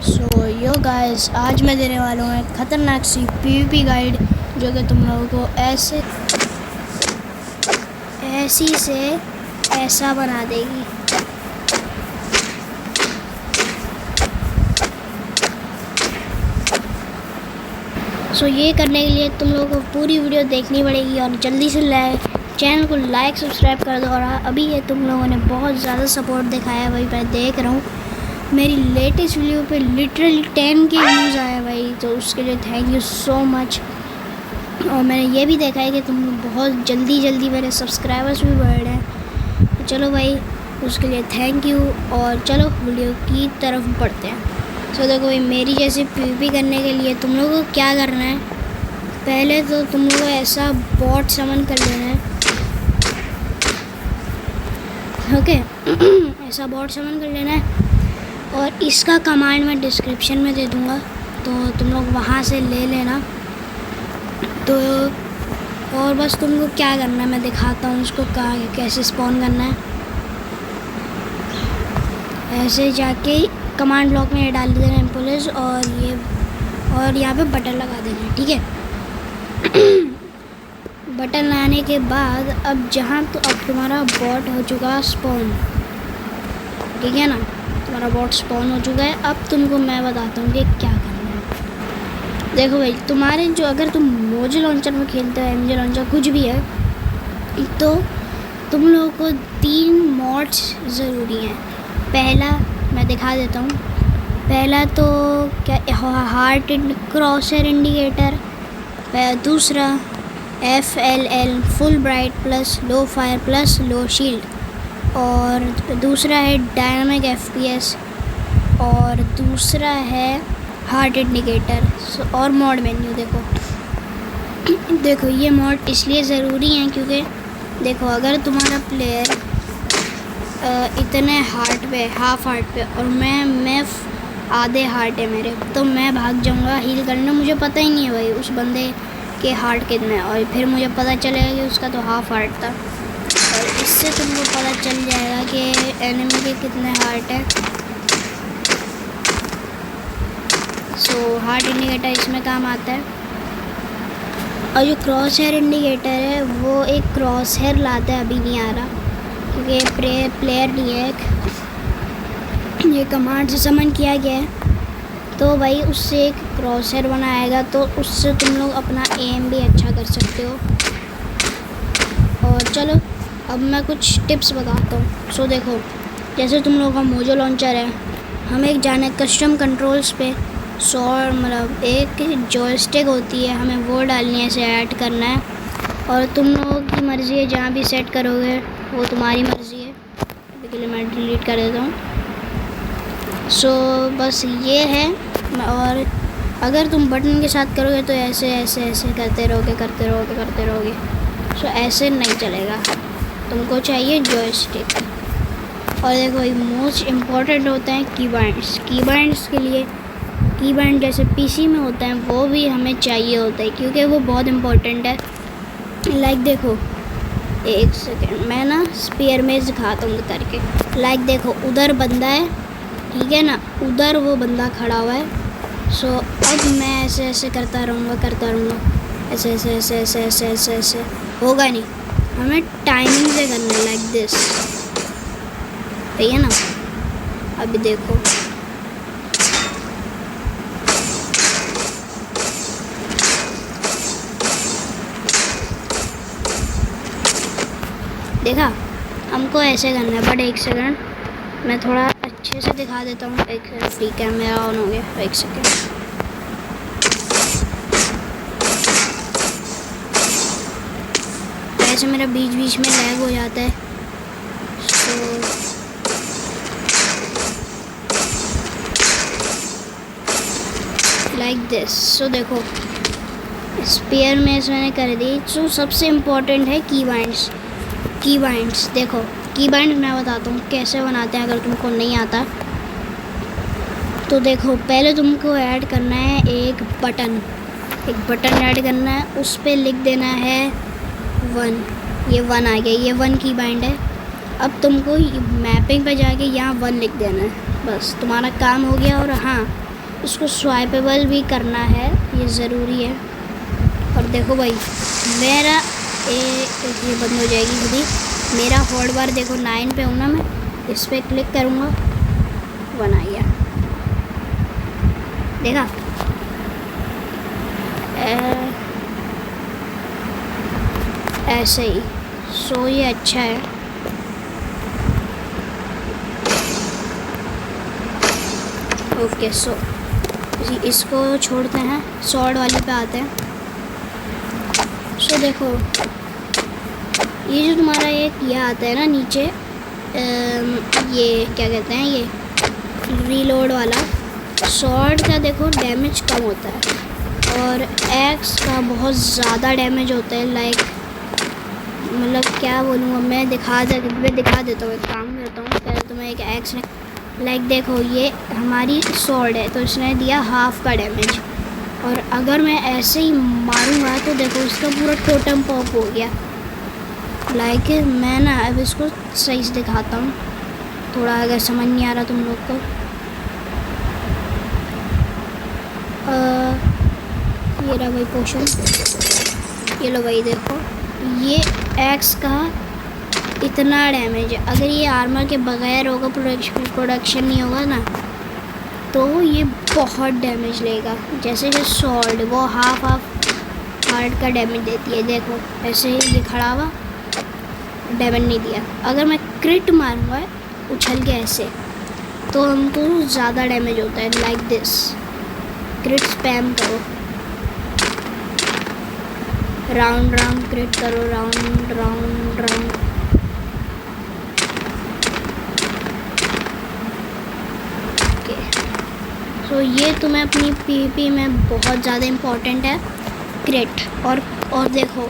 सो yo guys, आज मैं देने वाला हूँ एक ख़तरनाक सी पीवीपी गाइड जो कि तुम लोगों को ऐसी से ऐसा बना देगी। सो ये करने के लिए तुम लोगों को पूरी वीडियो देखनी पड़ेगी और जल्दी से चैनल को लाइक सब्सक्राइब कर दो। और अभी ये तुम लोगों ने बहुत ज़्यादा सपोर्ट दिखाया है भाई, मैं देख रहा हूँ मेरी लेटेस्ट वीडियो पे लिटरली 10 के व्यूज़ आए भाई, तो उसके लिए थैंक यू सो मच। और मैंने ये भी देखा है कि तुम बहुत जल्दी मेरे सब्सक्राइबर्स भी बढ़ रहे हैं, तो चलो भाई उसके लिए थैंक यू। और चलो वीडियो की तरफ बढ़ते हैं। तो देखो भाई, मेरी जैसे पीवीपी करने के लिए तुम लोगों को क्या करना है, पहले तो तुम लोगों को ऐसा बॉट समन कर लेना है। ओके ऐसा बॉट समन कर लेना है और इसका कमांड मैं डिस्क्रिप्शन में दे दूँगा, तो तुम लोग वहाँ से ले लेना। तो और बस तुमको क्या करना है मैं दिखाता हूँ उसको कैसे स्पॉन करना है। ऐसे जाके कमांड ब्लॉक में डाल देना इम्पुल्स और यहाँ पे बटन लगा देना, ठीक है। बटन लगाने के बाद अब अब तुम्हारा बॉट हो चुका स्पॉन, ठीक है ना, तुम्हारा बॉट स्पॉन हो चुका है। अब तुमको मैं बताता हूँ कि क्या करना है। देखो भाई, तुम्हारे जो अगर तुम मोजो लॉन्चर में खेलते हो, एमजे लॉन्चर कुछ भी है, तो तुम लोगों को 3 मॉड्स ज़रूरी हैं। पहला मैं दिखा देता हूँ। पहला तो क्या हार्ट क्रॉसर इंडिकेटर, दूसरा FLL full bright plus low fire plus low shield, और दूसरा है डायनामिक FPS, और दूसरा है हार्ट इंडिकेटर। और मॉड मेन्यू देखो ये मॉड इसलिए ज़रूरी हैं क्योंकि देखो अगर तुम्हारा प्लेयर इतने हार्ट पे हाफ हार्ट पे और मैं आधे हार्ट है मेरे, तो मैं भाग जाऊंगा हील करने, मुझे पता ही नहीं है भाई उस बंदे के हार्ट कितने हैं, और फिर मुझे पता चलेगा कि उसका तो हाफ हार्ट था, और इससे तुमको पता चल जाएगा कि एनिमी के कितने हार्ट है। सो हार्ट इंडिकेटर इसमें काम आता है। और जो क्रॉस हेयर इंडिकेटर है वो एक क्रॉस हेयर लाता है, अभी नहीं आ रहा क्योंकि प्लेयर नहीं है, ये कमांड से समन किया गया है। तो भाई उससे एक क्रॉस हेयर बनाएगा, तो उससे तुम लोग अपना एम भी अच्छा कर सकते हो। और चलो अब मैं कुछ टिप्स बताता हूँ। सो देखो, जैसे तुम लोगों का मोजो लॉन्चर है, हमें एक जाने कस्टम कंट्रोल्स पे मतलब एक जॉयस्टिक होती है, हमें वो डालनी है, इसे ऐड करना है। और तुम लोगों की मर्ज़ी है, जहाँ भी सेट करोगे वो तुम्हारी मर्ज़ी है। अभी के लिए मैं डिलीट कर देता हूँ। सो बस ये है। और अगर तुम बटन के साथ करोगे तो ऐसे करते रहोगे। सो ऐसे नहीं चलेगा, तुमको चाहिए जॉयस्टिक। और देखो ये मोस्ट इम्पॉर्टेंट होता है कीबैंड्स के लिए कीबैंड जैसे पीसी में होता है वो भी हमें चाहिए होता है, क्योंकि वो बहुत इम्पोर्टेंट है। लाइक देखो, एक सेकेंड मैं ना स्पेयर में दिखाता हूँ करके। लाइक देखो उधर बंदा है, ठीक है ना, उधर वो बंदा खड़ा हुआ है। सो अब मैं ऐसे करता रहूँगा, ऐसे होगा नहीं, हमें टाइमिंग से करना है, लाइक दिस, ठीक है ना। अभी देखो देखा, हमको ऐसे करना है। बट एक सेकंड मैं थोड़ा अच्छे से दिखा देता हूँ। एक सेकंड, ठीक है मेरा ऑन हो गया, एक सेकंड। ऐसे मेरा बीच में लैग हो जाता है। Like this. सो देखो स्पेयर में मैंने कर दी। सो सबसे इम्पोर्टेंट है कीबाइंड्स। देखो कीबाइंड मैं बताता हूँ कैसे बनाते हैं, अगर तुमको नहीं आता तो देखो। पहले तुमको ऐड करना है एक बटन ऐड करना है, उस पर लिख देना है 1। ये 1 आ गया, ये 1 कीबाइंड है। अब तुमको मैपिंग पे जाके यहाँ 1 लिख देना है, बस तुम्हारा काम हो गया। और हाँ, इसको स्वाइपेबल भी करना है, ये ज़रूरी है। और देखो भाई मेरा ये बंद हो जाएगी खुद ही। मेरा हॉट बार देखो 9 पे हूँ ना, मैं इस पर क्लिक करूँगा, बना गया, देखा। ऐसे ही। सो ये अच्छा है। ओके सो इसको छोड़ते हैं, सॉर्ड वाली पे आते हैं। सो देखो ये जो तुम्हारा एक ये आता है ना नीचे, ये क्या कहते हैं, ये रीलोड वाला, सॉर्ड का देखो डैमेज कम होता है और एक्स का बहुत ज़्यादा डैमेज होता है। लाइक मतलब क्या बोलूँगा मैं, दिखा देता हूँ। एक काम करता हूँ, पहले तो मैं एक एक्स ने लाइक देखो ये हमारी सॉर्ड है तो इसने दिया हाफ का डैमेज, और अगर मैं ऐसे ही मारूंगा तो देखो इसका पूरा टोटम पॉप हो गया। लाइक मैं ना अब इसको सही से दिखाता हूँ थोड़ा, अगर समझ नहीं आ रहा तुम लोग को। ये रहा भाई पोशन, ये लो भाई देखो ये एक्स का इतना डैमेज है। अगर ये आर्मर के बगैर होगा, प्रोडक्शन नहीं होगा ना, तो ये बहुत डैमेज लेगा। जैसे कि सॉर्ड वो हाफ हार्ट का डैमेज देती है, देखो ऐसे ही ये खड़ा हुआ, डैमेज नहीं दिया। अगर मैं क्रिट मारूंगा उछल के ऐसे, तो हमको ज़्यादा डैमेज होता है। लाइक दिस, क्रिट स्पैम करो, राउंड क्रिट करो, राउंड। तो ये तुम्हें अपनी पीवीपी में बहुत ज़्यादा इम्पोर्टेंट है, क्रिट। और देखो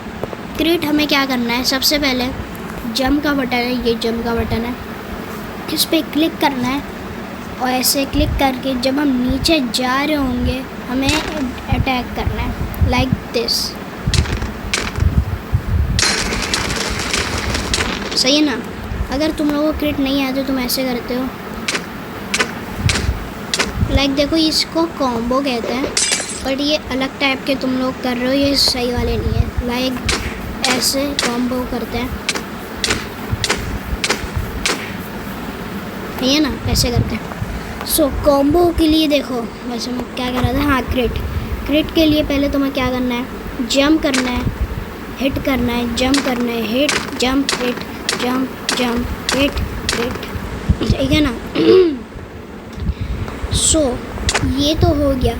क्रिट हमें क्या करना है, सबसे पहले जंप का बटन है, ये जंप का बटन है, इस पर क्लिक करना है और ऐसे क्लिक करके जब हम नीचे जा रहे होंगे हमें अटैक करना है, लाइक दिस। सही है ना। अगर तुम लोगों को क्रिट नहीं आते तुम ऐसे करते हो, लाइक देखो इसको कॉम्बो कहते हैं, बट ये अलग टाइप के तुम लोग कर रहे हो, ये सही वाले नहीं है। लाइक ऐसे कॉम्बो करते हैं, है ना, ऐसे करते हैं। सो कॉम्बो के लिए देखो वैसे मैं क्या कर रहा था, हाँ क्रिट के लिए पहले तुम्हें क्या करना है, जंप करना है, हिट करना है, जंप करना है, hit jump hit jump hit, ठीक है ना। सो ये तो हो गया।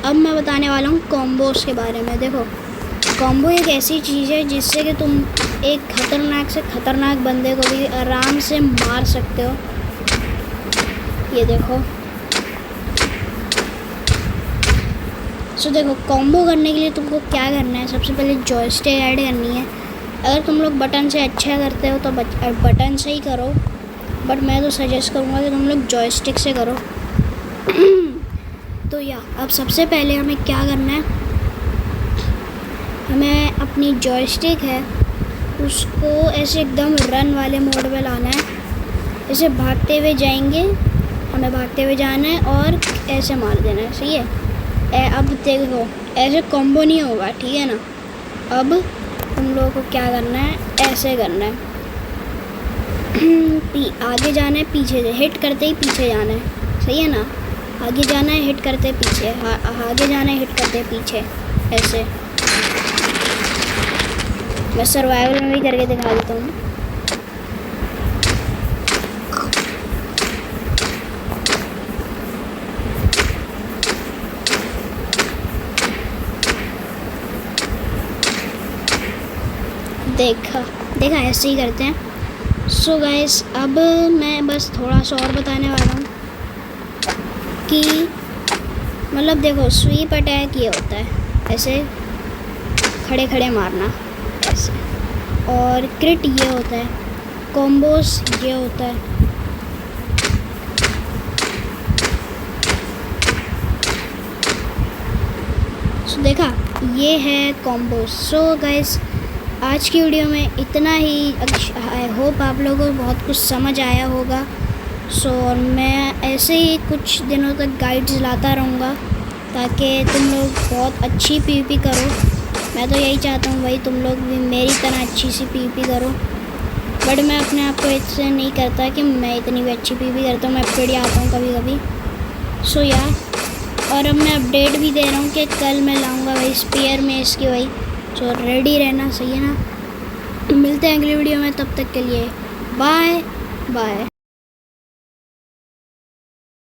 अब मैं बताने वाला हूँ कॉम्बोस के बारे में। देखो कॉम्बो एक ऐसी चीज़ है जिससे कि तुम एक खतरनाक से खतरनाक बंदे को भी आराम से मार सकते हो। ये देखो, सो देखो कॉम्बो करने के लिए तुमको क्या करना है, सबसे पहले जॉयस्टिक ऐड करनी है। अगर तुम लोग बटन से अच्छा करते हो तो बटन से ही करो, बट मैं तो सजेस्ट करूँगा कि तुम लोग जॉयस्टिक से करो। तो अब सबसे पहले हमें क्या करना है, हमें अपनी जॉयस्टिक है उसको ऐसे एकदम रन वाले मोड पे लाना है। ऐसे भागते हुए जाएंगे, हमें भागते हुए जाना है और ऐसे मार देना है, सही है। अब देखो ऐसे कॉम्बो नहीं होगा, ठीक है ना। अब तुम लोगों को क्या करना है, ऐसे करना है, आगे जाना है, पीछे से हिट करते ही पीछे जाना है, सही है ना। आगे जाना है, हिट करते पीछे, आगे जाना है, हिट करते पीछे, ऐसे। मैं सर्वाइवल में भी करके दिखा देता हूँ। देखा ऐसे ही करते हैं। सो गाइस अब मैं बस थोड़ा सा और बताने वाला हूँ कि मतलब देखो स्वीप अटैक ये होता है ऐसे खड़े खड़े मारना ऐसे, और क्रिट ये होता है, कॉम्बोस ये होता है। सो देखा ये है कॉम्बोस। सो गाइस आज की वीडियो में इतना ही। आई होप आप लोगों को बहुत कुछ समझ आया होगा। सो और मैं ऐसे ही कुछ दिनों तक गाइड्स लाता रहूँगा ताकि तुम लोग बहुत अच्छी पीवीपी करो। मैं तो यही चाहता हूँ भाई, तुम लोग भी मेरी तरह अच्छी सी पीवीपी करो। बट मैं अपने आप को इससे नहीं करता कि मैं इतनी भी अच्छी पीवीपी करता हूँ, मैं फिर आता हूँ कभी कभी। सो या और अब मैं अपडेट भी दे रहा हूँ कि कल मैं लाऊँगा भाई स्पीयर में इसकी भाई। सो रेडी रहना, सही है ना। मिलते हैं अगली वीडियो में, तब तक के लिए बाय बाय।